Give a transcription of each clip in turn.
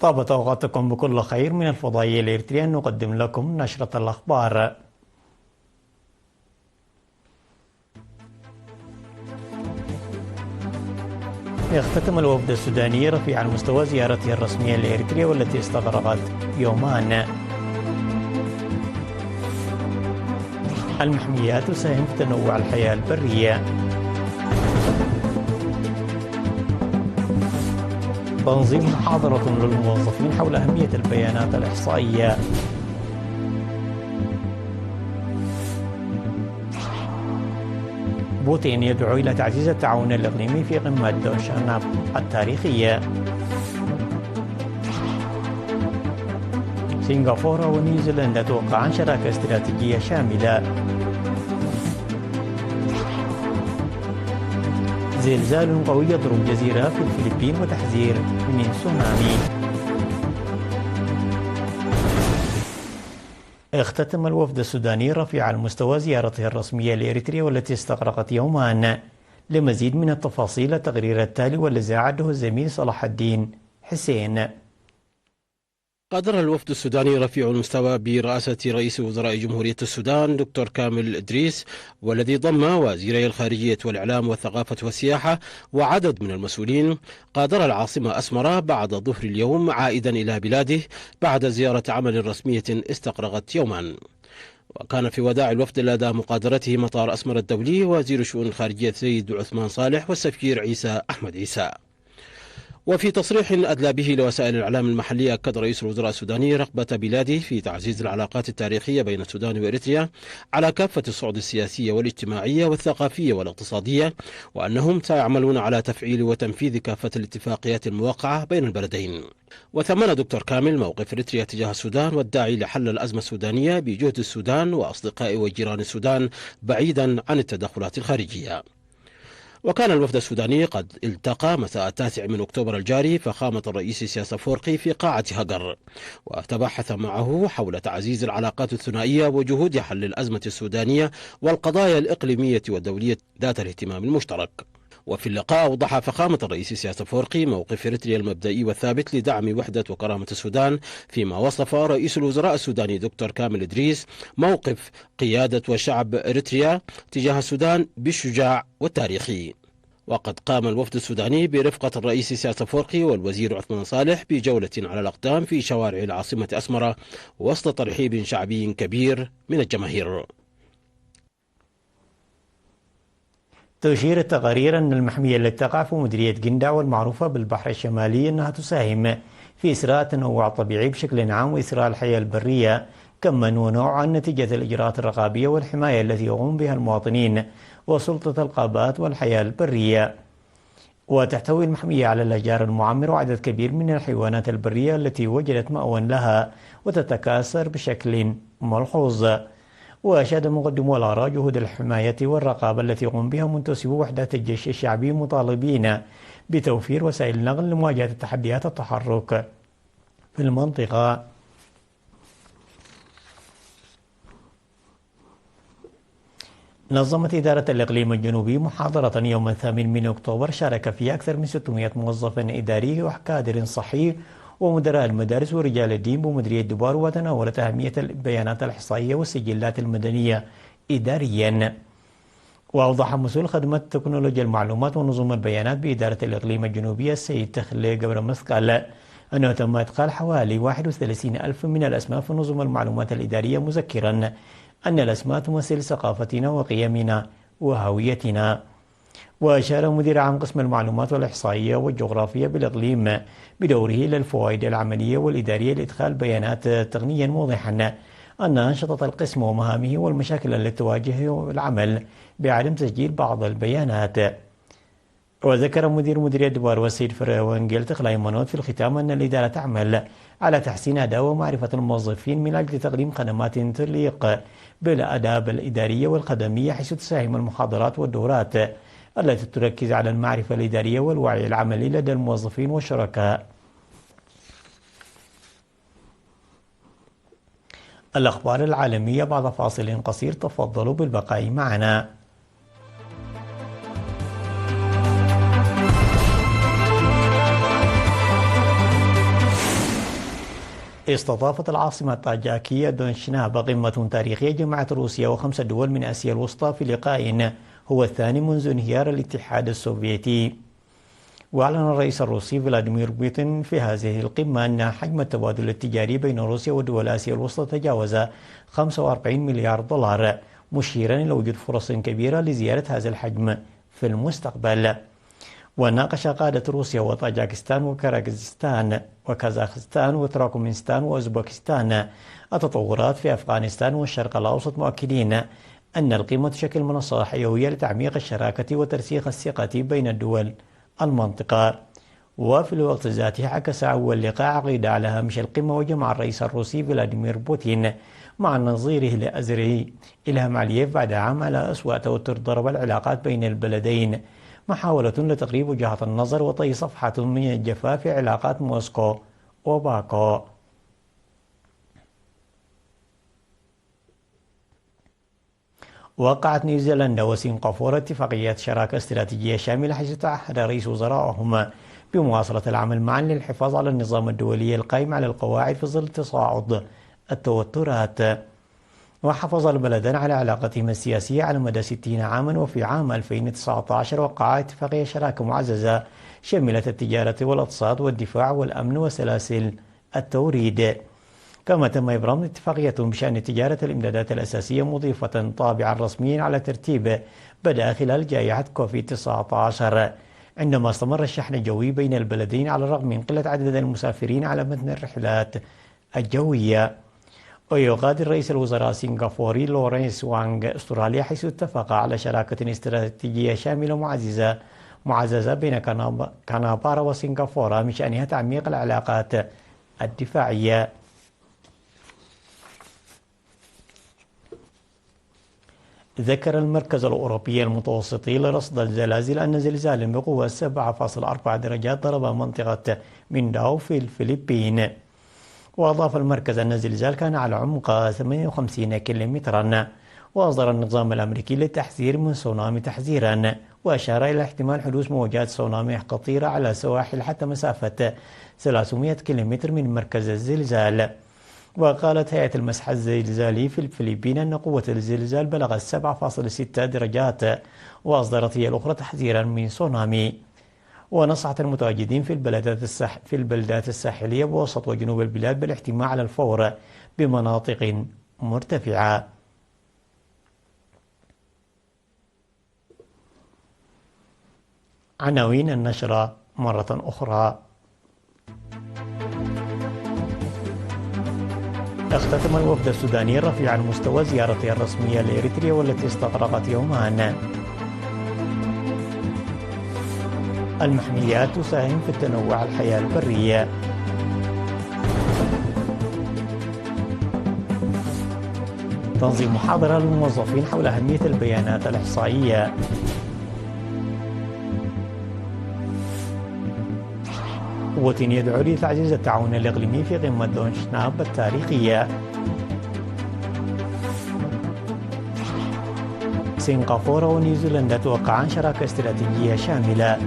طابت أوقاتكم بكل خير. من الفضائية الإريترية نقدم لكم نشرة الأخبار. يختتم الوفد السوداني رفيع المستوى زيارته الرسمية لإريتريا والتي استغرقت يومان. المحميات تساهم في تنوع الحياة البرية. تنظيم محاضرة للموظفين حول أهمية البيانات الإحصائية. بوتين يدعو إلى تعزيز التعاون الإقليمي في قمة دوشان التاريخية. سنغافورة ونيوزيلندا توقعان شراكة استراتيجية شاملة. زلزال قوي يضرب جزيرة في الفلبين وتحذير من تسونامي. اختتم الوفد السوداني رفيع المستوى زيارته الرسمية لإريتريا والتي استغرقت يومان. لمزيد من التفاصيل التقرير التالي والذي أعده الزميل صلاح الدين حسين. قدر الوفد السوداني رفيع المستوى برئاسة رئيس وزراء جمهورية السودان دكتور كامل إدريس، والذي ضم وزيري الخارجية والإعلام والثقافة والسياحة وعدد من المسؤولين، قادر العاصمة أسمرة بعد ظهر اليوم عائدا إلى بلاده بعد زيارة عمل رسمية استغرقت يوما. وكان في وداع الوفد لدى مقادرته مطار أسمر الدولي وزير شؤون الخارجية سيد عثمان صالح والسفير عيسى أحمد عيسى. وفي تصريح أدلى به لوسائل الإعلام المحلية، أكد رئيس الوزراء السوداني رغبة بلاده في تعزيز العلاقات التاريخية بين السودان وإريتريا على كافة الصعد السياسية والاجتماعية والثقافية والاقتصادية، وأنهم سيعملون على تفعيل وتنفيذ كافة الاتفاقيات الموقعة بين البلدين. وثمن دكتور كامل موقف إريتريا تجاه السودان والداعي لحل الأزمة السودانية بجهد السودان وأصدقاء وجيران السودان بعيدا عن التدخلات الخارجية. وكان الوفد السوداني قد التقى مساء 9 من أكتوبر الجاري فخامة الرئيس سياس أفورقي في قاعة هقر، وتبحث معه حول تعزيز العلاقات الثنائية وجهود حل الأزمة السودانية والقضايا الإقليمية والدولية ذات الاهتمام المشترك. وفي اللقاء أوضح فخامة الرئيس سياس أفورقي موقف إريتريا المبدئي والثابت لدعم وحدة وكرامة السودان، فيما وصف رئيس الوزراء السوداني دكتور كامل إدريس موقف قيادة وشعب إريتريا تجاه السودان بالشجاع والتاريخي. وقد قام الوفد السوداني برفقة الرئيس سياس أفورقي والوزير عثمان صالح بجولة على الأقدام في شوارع العاصمة أسمرة وسط ترحيب شعبي كبير من الجماهير. تشير التقارير أن المحمية التي تقع في مديرية جندع والمعروفة بالبحر الشمالي أنها تساهم في إسراء التنوع الطبيعي بشكل عام وإسراء الحياة البرية كما ونوعا نتيجة الإجراءات الرقابية والحماية التي يقوم بها المواطنين وسلطة الغابات والحياة البرية. وتحتوي المحمية على الأشجار المعمرة وعدد كبير من الحيوانات البرية التي وجدت مأوى لها وتتكاثر بشكل ملحوظ. وأشاد مقدمو الآراء جهود الحماية والرقابة التي يقوم بها منتسبو وحدات الجيش الشعبي مطالبين بتوفير وسائل النقل لمواجهة تحديات التحرك في المنطقة. نظمت إدارة الإقليم الجنوبي محاضرة يوم 8 من أكتوبر شارك فيها أكثر من 600 موظف إداري وكادر صحي ومدراء المدارس ورجال الدين بمديرية دبار، وتناولت أهمية البيانات الإحصائية والسجلات المدنية إداريا. وأوضح مسؤول خدمة تكنولوجيا المعلومات ونظم البيانات بإدارة الإقليم الجنوبي السيد تخلي قبر مثقل أنه تم إدخال حوالي 31 ألف من الأسماء في نظم المعلومات الإدارية، مذكرا أن الأسماء تمثل ثقافتنا وقيمنا وهويتنا. وأشار مدير عام قسم المعلومات والإحصائية والجغرافية بالإقليم بدوره للفوائد العملية والإدارية لإدخال بيانات تقنيا، موضحا أن أنشطة القسم ومهامه والمشاكل التي تواجه العمل بعدم تسجيل بعض البيانات. وذكر مديرية دبار والسيد فرونجيل تخلاي منوت في الختام أن الإدارة تعمل على تحسين أداء ومعرفة الموظفين من أجل تقديم خدمات تليق بالآداب الإدارية والخدمية، حيث تساهم المحاضرات والدورات التي تركز على المعرفة الإدارية والوعي العملي لدى الموظفين والشركاء. الأخبار العالمية بعد فاصل قصير، تفضلوا بالبقاء معنا. استضافت العاصمة الطاجاكية دونشنابا قمة تاريخية جمعت روسيا و5 دول من آسيا الوسطى في لقاء هو الثاني منذ انهيار الاتحاد السوفيتي. وأعلن الرئيس الروسي فلاديمير بوتين في هذه القمة أن حجم التبادل التجاري بين روسيا ودول آسيا الوسطى تجاوز 45 مليار دولار، مشيرا إلى وجود فرص كبيرة لزيادة هذا الحجم في المستقبل. وناقش قادة روسيا وطاجكستان وكيرغيزستان وكازاخستان وتراكمنستان وأوزبكستان التطورات في أفغانستان والشرق الأوسط، مؤكدين أن القمة تشكل منصة حيوية لتعميق الشراكة وترسيخ الثقة بين الدول المنطقة. وفي الوقت ذاته عكس أول لقاء عقيدة على هامش القمة، وجمع الرئيس الروسي فلاديمير بوتين مع نظيره الأزري إلهام علييف بعد عام على أسوأ توتر ضرب العلاقات بين البلدين، محاولة لتقريب وجهات النظر وطي صفحة من الجفاف في علاقات موسكو وباكو. وقعت نيوزيلندا وسنغافورة اتفاقيات شراكة استراتيجية شاملة، حيث تعهد رئيس وزرائهما بمواصلة العمل معا للحفاظ على النظام الدولي القائم على القواعد في ظل تصاعد التوترات. وحافظ البلدان على علاقتهما السياسية على مدى 60 عاما، وفي عام 2019 وقعا اتفاقية شراكة معززة شملت التجارة والاقتصاد والدفاع والأمن وسلاسل التوريد. كما تم إبرام اتفاقية بشأن تجارة الإمدادات الأساسية، مضيفة طابعا رسميا على ترتيب بدأ خلال جائحة كوفيد-19، عندما استمر الشحن الجوي بين البلدين على الرغم من قلة عدد المسافرين على متن الرحلات الجوية. ويغادر رئيس الوزراء السنغافوري لورنس وانغ استراليا، حيث اتفق على شراكة استراتيجية شاملة معززة بين كانبارا وسنغافورة من شأنها تعميق العلاقات الدفاعية. ذكر المركز الأوروبي المتوسطي لرصد الزلازل أن زلزال بقوة 7.4 درجات ضرب منطقة مينداو في الفلبين. وأضاف المركز أن الزلزال كان على عمق 58 كيلومترا. وأصدر النظام الأمريكي للتحذير من تسونامي تحذيرا، وأشار إلى احتمال حدوث موجات تسونامي خطيرة على سواحل حتى مسافة 300 كيلومتر من مركز الزلزال. وقالت هيئة المسح الزلزالي في الفلبين أن قوة الزلزال بلغت 7.6 درجات، وأصدرت هي الأخرى تحذيرا من تسونامي. ونصحت المتواجدين في البلدات الساحلية بوسط وجنوب البلاد بالاحتماء على الفور بمناطق مرتفعة. عناوين النشرة مرة أخرى. اختتم الوفد السوداني الرفيع المستوى زيارته الرسمية لإريتريا والتي استغرقت يومان. المحميات تساهم في التنوع الحياة البرية. تنظيم محاضرة للموظفين حول أهمية البيانات الإحصائية. بوتين يدعو لتعزيز التعاون الإقليمي في قمة دونشناب التاريخية. سنغافورة ونيوزيلندا توقعان شراكة استراتيجية شاملة.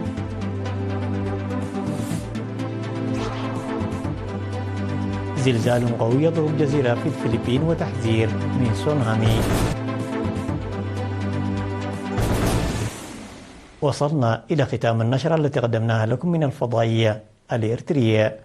زلزال قوي يضرب جزيرة في الفلبين وتحذير من تسونامي. وصلنا إلى ختام النشرة التي قدمناها لكم من الفضائية الإريترية.